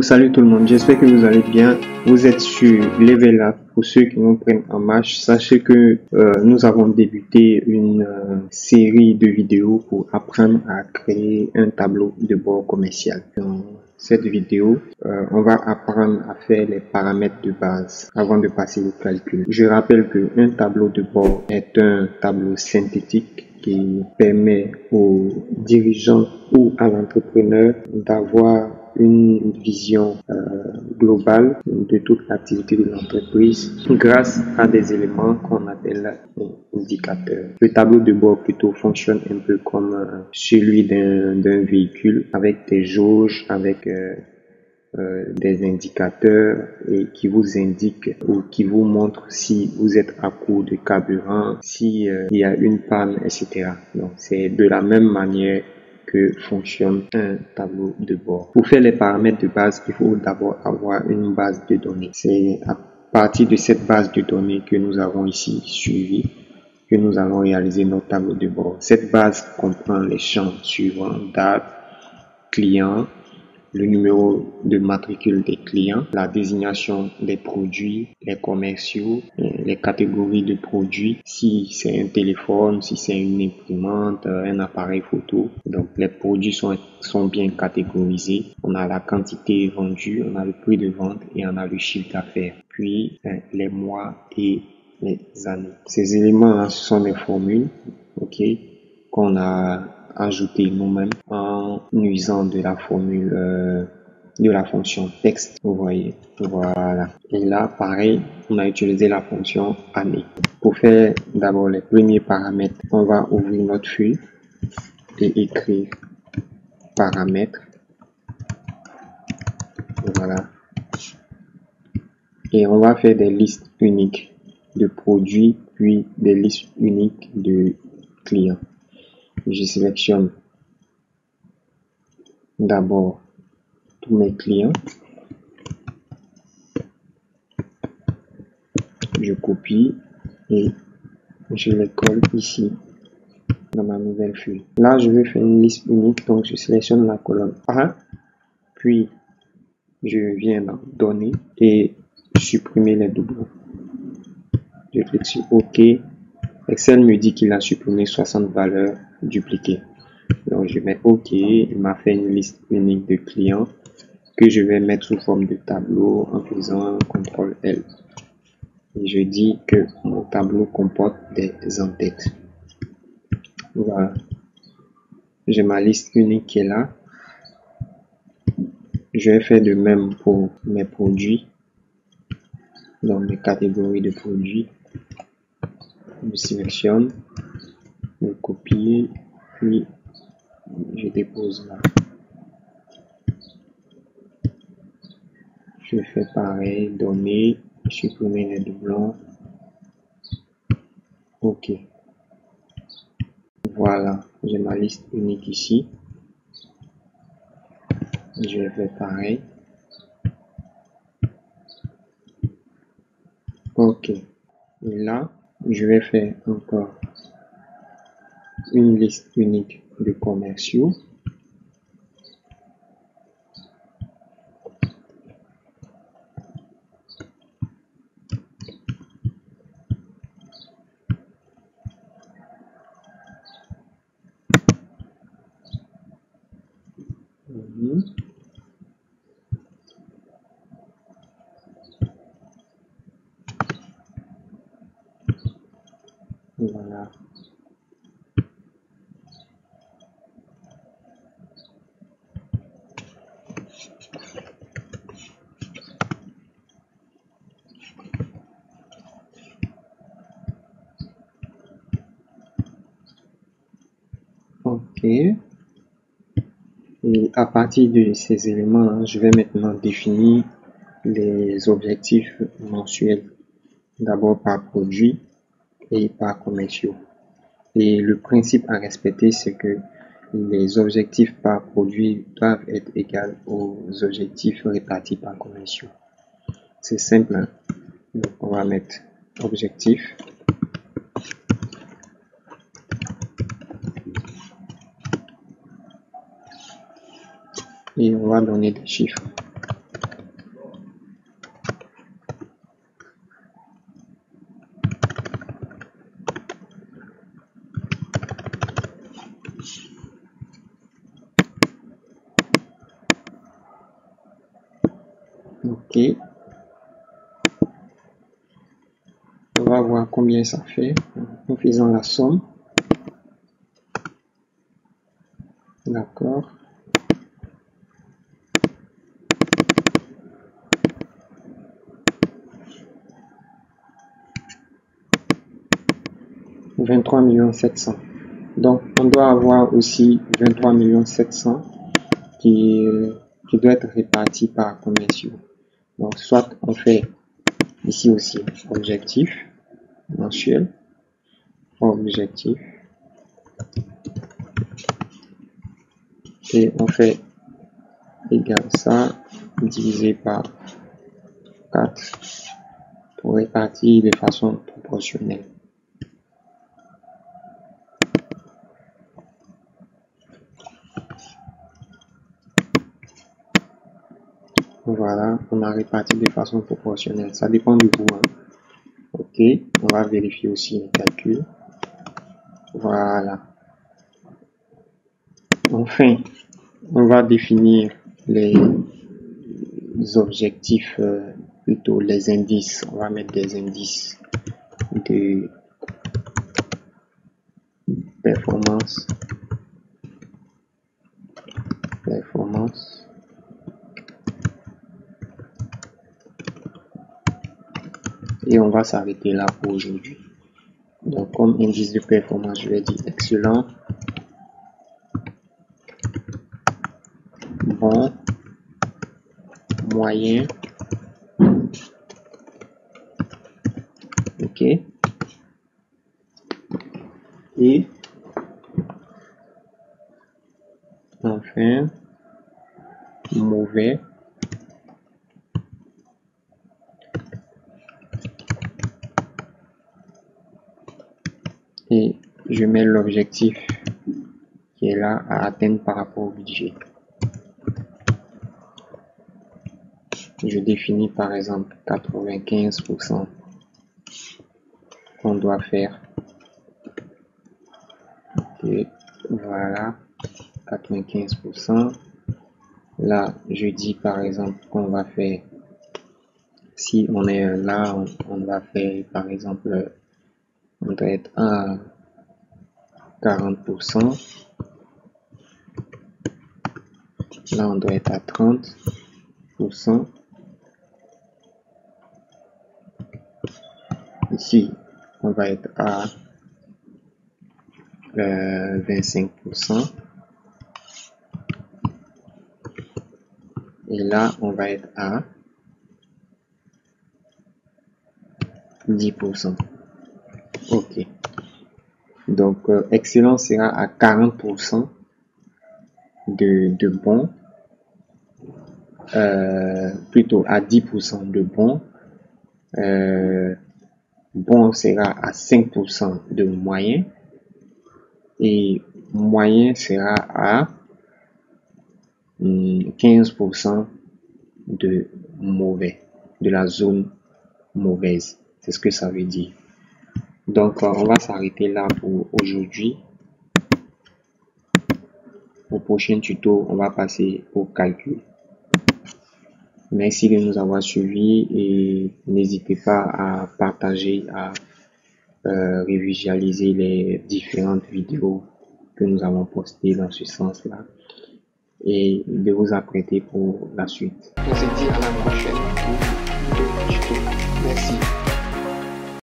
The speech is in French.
Salut tout le monde, j'espère que vous allez bien. Vous êtes sur Level Up. Pour ceux qui nous prennent en marche, sachez que nous avons débuté une série de vidéos pour apprendre à créer un tableau de bord commercial. Dans cette vidéo, on va apprendre à faire les paramètres de base avant de passer au calcul. Je rappelle qu'un tableau de bord est un tableau synthétique qui permet aux dirigeants ou à l'entrepreneur d'avoir une vision globale de toute l'activité de l'entreprise grâce à des éléments qu'on appelle indicateurs. Le tableau de bord plutôt fonctionne un peu comme celui d'un véhicule avec des jauges, avec des indicateurs et qui vous indiquent ou qui vous montrent si vous êtes à court de carburant, si il y a une panne, etc. Donc c'est de la même manière que fonctionne un tableau de bord. Pour faire les paramètres de base, il faut d'abord avoir une base de données. C'est à partir de cette base de données que nous avons ici suivi que nous allons réaliser notre tableau de bord. Cette base comprend les champs suivants: date, client, le numéro de matricule des clients, la désignation des produits, les commerciaux, les catégories de produits, si c'est un téléphone, si c'est une imprimante, un appareil photo. Donc les produits sont bien catégorisés. On a la quantité vendue, on a le prix de vente et on a le chiffre d'affaires. Puis les mois et les années. Ces éléments-là, ce sont des formules, ok, qu'on a ajouté nous-mêmes en usant de la formule de la fonction texte. Vous voyez, voilà. Et là, pareil, on a utilisé la fonction année. Pour faire d'abord les premiers paramètres, on va ouvrir notre feuille et écrire paramètres. Voilà. Et on va faire des listes uniques de produits, puis des listes uniques de clients. Je sélectionne d'abord tous mes clients. Je copie et je les colle ici dans ma nouvelle feuille. Là, je vais faire une liste unique, donc je sélectionne la colonne A, puis je viens dans Données et supprimer les doublons. Je clique sur OK. Excel me dit qu'il a supprimé 60 valeurs dupliquées. Donc je mets OK. Il m'a fait une liste unique de clients que je vais mettre sous forme de tableau en faisant CTRL L. Et je dis que mon tableau comporte des en-têtes. Voilà. J'ai ma liste unique qui est là. Je vais faire de même pour mes produits. Dans mes catégories de produits. Je sélectionne. Je copie. Puis je dépose là. Je fais pareil. Données. Supprimer les doublons. OK. Voilà. J'ai ma liste unique ici. Je vais faire pareil. OK. Et là, je vais faire encore une liste unique de commerciaux. Voilà. OK. Et à partir de ces éléments, je vais maintenant définir les objectifs mensuels. D'abord par produit et par commerciaux. Et le principe à respecter, c'est que les objectifs par produit doivent être égaux aux objectifs répartis par commerciaux. C'est simple, hein? Donc on va mettre objectif. Et on va donner des chiffres. Ok. On va voir combien ça fait en faisant la somme. D'accord. « 23 700 000. Donc, on doit avoir aussi 23 700 000 qui doit être réparti par commerciaux. Donc, soit on fait ici aussi objectif mensuel, objectif, et on fait égal ça divisé par 4 pour répartir de façon proportionnelle. Voilà, on a réparti de façon proportionnelle. Ça dépend du goût. Ok, on va vérifier aussi les calculs. Voilà. Enfin, on va définir les objectifs, plutôt les indices. On va mettre des indices de performance. Et on va s'arrêter là pour aujourd'hui. Donc, comme indice de performance, je vais dire excellent, bon, moyen, ok, et enfin mauvais, et je mets l'objectif qui est là à atteindre par rapport au budget. Je définis par exemple 95% qu'on doit faire. Et voilà, 95%. Là, je dis par exemple qu'on va faire, si on est là, on va faire par exemple, on doit être à 40%. Là, on doit être à 30%. Ici, on va être à 25%. Et là, on va être à 10%. Ok. Donc, excellent sera à 40% de bon, plutôt à 10% de bon. Bon sera à 5% de moyen. Et moyen sera à 15% de mauvais, de la zone mauvaise. C'est ce que ça veut dire. Donc, on va s'arrêter là pour aujourd'hui. Au prochain tuto, on va passer au calcul. Merci de nous avoir suivis et n'hésitez pas à partager, à revisualiser les différentes vidéos que nous avons postées dans ce sens-là et de vous apprêter pour la suite. On se dit à la prochaine tuto. Merci.